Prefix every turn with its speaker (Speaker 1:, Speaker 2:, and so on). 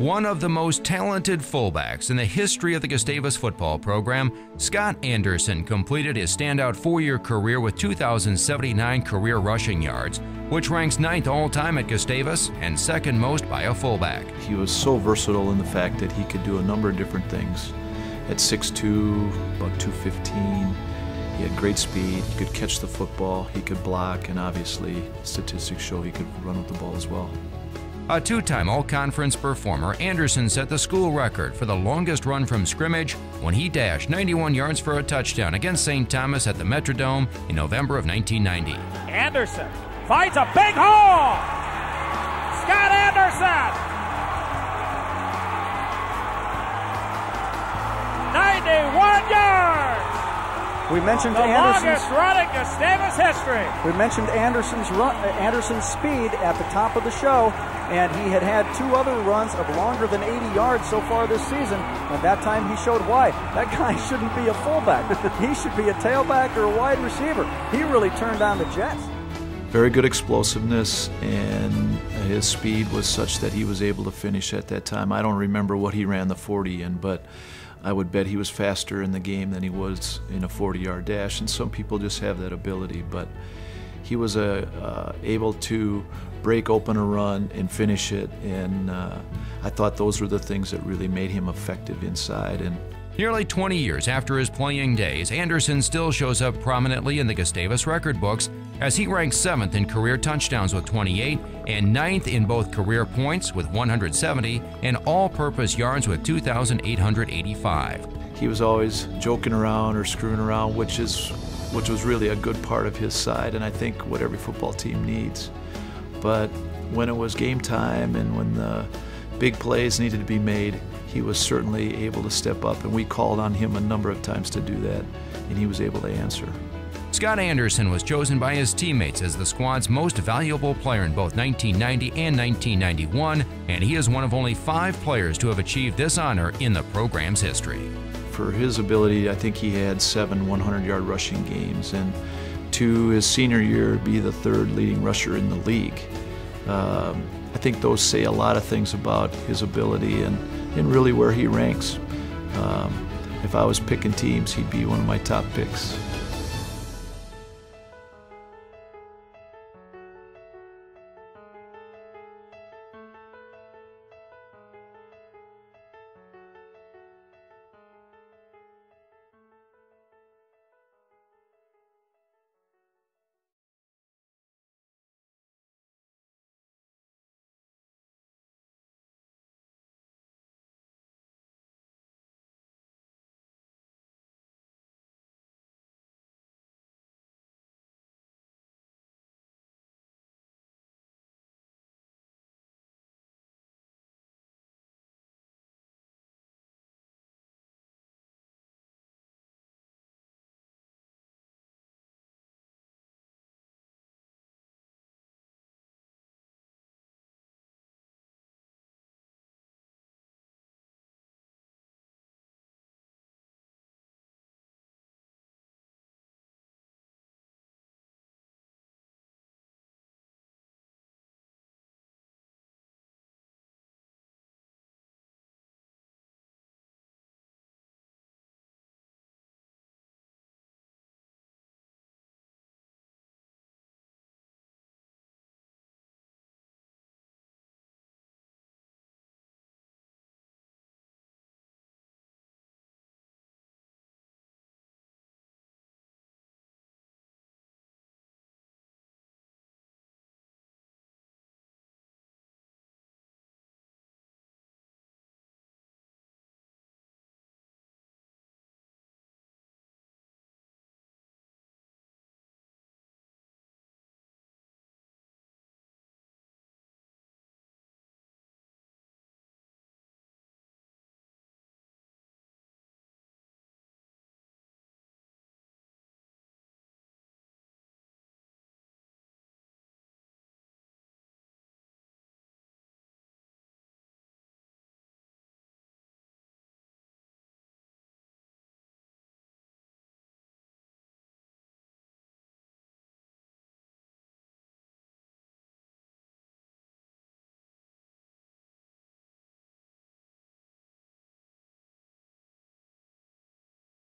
Speaker 1: One of the most talented fullbacks in the history of the Gustavus football program, Scott Anderson completed his standout 4-year career with 2,079 career rushing yards, which ranks 9th all-time at Gustavus and 2nd most by a fullback.
Speaker 2: He was so versatile in the fact that he could do a number of different things. At 6'2", about 215, he had great speed, he could catch the football, he could block, and obviously statistics show he could run with the ball as well.
Speaker 1: A 2-time all-conference performer, Anderson set the school record for the longest run from scrimmage when he dashed 91 yards for a touchdown against St. Thomas at the Metrodome in November of 1990.
Speaker 3: Anderson finds a big hole! Scott Anderson! 91 yards!
Speaker 4: We mentioned
Speaker 3: the longest run in Gustavus history.
Speaker 4: We mentioned Anderson's speed at the top of the show, and he had 2 other runs of longer than 80 yards so far this season, and that time he showed why. That guy shouldn't be a fullback. He should be a tailback or a wide receiver. He really turned on the jets.
Speaker 2: Very good explosiveness, and his speed was such that he was able to finish at that time. I don't remember what he ran the 40 in, but I would bet he was faster in the game than he was in a 40-yard dash, and some people just have that ability, but he was able to break open a run and finish it, and I thought those were the things that really made him effective inside. And
Speaker 1: nearly 20 years after his playing days, Anderson still shows up prominently in the Gustavus record books as he ranks 7th in career touchdowns with 28 and 9th in both career points with 170 and all-purpose yards with 2,885.
Speaker 2: He was always joking around or screwing around, which was really a good part of his side, and I think what every football team needs. But when it was game time and when the big plays needed to be made, he was certainly able to step up, and we called on him a number of times to do that, and he was able to answer.
Speaker 1: Scott Anderson was chosen by his teammates as the squad's most valuable player in both 1990 and 1991, and he is one of only 5 players to have achieved this honor in the program's history.
Speaker 2: For his ability, I think he had 7 100-yard rushing games, and to his senior year be the 3rd leading rusher in the league. I think those say a lot of things about his ability and really where he ranks. If I was picking teams, he'd be one of my top picks.